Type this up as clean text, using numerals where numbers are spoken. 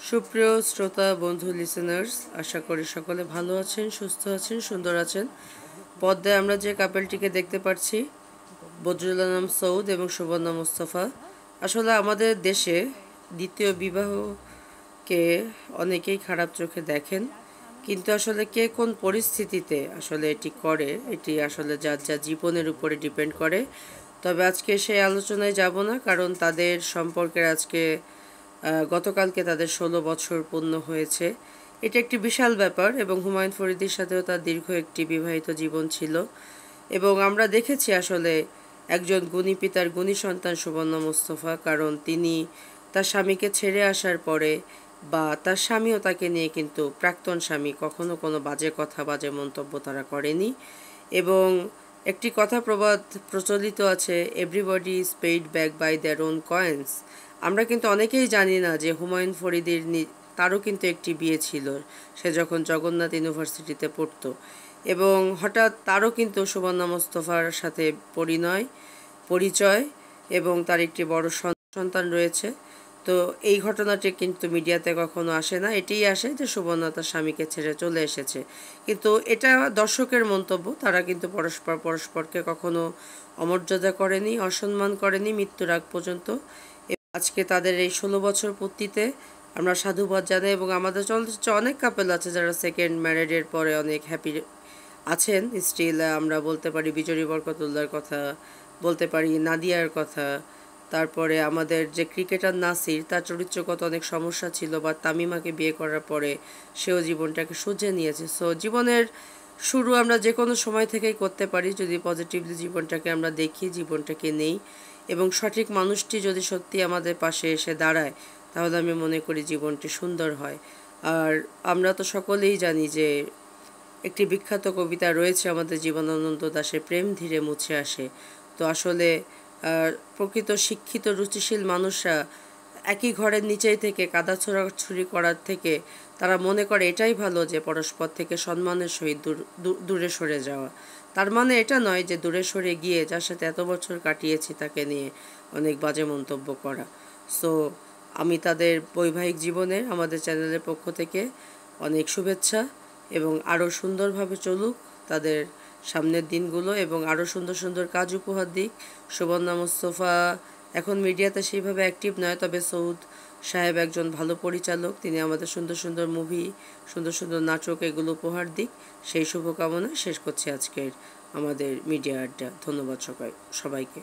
সুপ্রিয় শ্রোতা বন্ধু লিসেনার্স, আশা করি সকলে ভালো আছেন, সুস্থ আছেন, সুন্দর আছেন। পর্দায় আমরা যে কাপেলটিকে দেখতে পাচ্ছি, বদরুল আলম সৌদ এবং সুবর্ণা মোস্তফা, আসলে আমাদের দেশে দ্বিতীয় বিবাহকে অনেকেই খারাপ চোখে দেখেন, কিন্তু আসলে কে কোন পরিস্থিতিতে আসলে এটি করে, এটি আসলে যার যার জীবনের উপরে ডিপেন্ড করে। তবে আজকে সেই আলোচনায় যাব না, কারণ তাদের সম্পর্কের আজকে গতকালকে তাদের 16 বছর পূর্ণ হয়েছে। এটা একটি বিশাল ব্যাপার এবং হুমায়ুন ফরিদির সাথেও তার দীর্ঘ একটি বিবাহিত জীবন ছিল। এবং আমরা দেখেছি আসলে একজন গুণী পিতার গুণী সন্তান সুবর্ণা মোস্তফা, কারণ তিনি তার স্বামীকে ছেড়ে আসার পরে বা তার স্বামীও তাকে নিয়ে, কিন্তু প্রাক্তন স্বামী কখনো কোনো বাজে কথা বাজে মন্তব্য তারা করেনি। এবং একটি কথা প্রবাদ প্রচলিত আছে, everybody is paid back by their own coins. আমরা কিন্তু অনেকেই জানি না যে হুমায়ুন ফরিদির তারও কিন্তু একটি বিয়ে ছিল, সে যখন জগন্নাথ ইউনিভার্সিটিতে পড়তো, এবং হঠাৎ তারও কিন্তু সুবর্ণা মোস্তফার সাথে পরিচয় এবং তার একটি বড় সন্তান রয়েছে। তো এই ঘটনাটি কিন্তু মিডিয়াতে কখনো আসে না, এটিই আসে যে সুবর্ণা তার স্বামীকে ছেড়ে চলে এসেছে। কিন্তু এটা দর্শকের মন্তব্য, তারা কিন্তু পরস্পরকে কখনো অমর্যাদা করেনি, অসম্মান করেনি মৃত্যুর আগ পর্যন্ত। আজকে তাদের এই 16 বছর পূর্তিতে আমরা সাধুবাদ জানাই। এবং আমাদের চলচ্চিত্রে অনেক কাপেল আছে যারা সেকেন্ড ম্যারেডের পরে অনেক হ্যাপি আছেন স্টিল। আমরা বলতে পারি বিজরি বরকতুল্লাহর কথা, বলতে পারি নাদিয়ার কথা, তারপরে আমাদের যে ক্রিকেটার নাসির, তার চরিত্রগত অনেক সমস্যা ছিল, বা তামিমাকে বিয়ে করার পরে সেও জীবনটাকে শুধরে নিয়েছে। সো জীবনের শুরু আমরা যে কোনো সময় থেকেই করতে পারি, যদি পজিটিভলি জীবনটাকে আমরা দেখি, জীবনটাকে নেই, এবং সঠিক মানুষটি যদি সত্যি আমাদের পাশে এসে দাঁড়ায়, তাহলে আমি মনে করি জীবনটি সুন্দর হয়। আর আমরা তো সকলেই জানি যে একটি বিখ্যাত কবিতা রয়েছে আমাদের জীবনানন্দ দাশের, প্রেম ধীরে মুছে আসে। তো আসলে প্রকৃত শিক্ষিত রুচিশীল মানুষরা একই ঘরের নিচেই থেকে কাদা ছোড়াছুড়ি করার থেকে তারা মনে করে এটাই ভালো যে পরস্পর থেকে সম্মানের সহিত দূরে সরে যাওয়া। তার মানে এটা নয় যে দূরে সরে গিয়ে যার সাথে এত বছর কাটিয়েছি তাকে নিয়ে অনেক বাজে মন্তব্য করা। সো আমি তাদের বৈবাহিক জীবনে আমাদের চ্যানেলের পক্ষ থেকে অনেক শুভেচ্ছা, এবং আরও সুন্দরভাবে চলুক তাদের সামনের দিনগুলো, এবং আরও সুন্দর সুন্দর কাজ উপহার দিক। সুবর্ণা মোস্তফা এখন মিডিয়াতে সেইভাবে অ্যাক্টিভ নয়, তবে সৌদ সাহেব একজন ভালো পরিচালক, তিনি আমাদের সুন্দর সুন্দর মুভি, সুন্দর সুন্দর নাটক এগুলো উপহার দিক। সেই শুভকামনা শেষ করছি আজকের আমাদের মিডিয়া আড্ডা। ধন্যবাদ সবাইকে।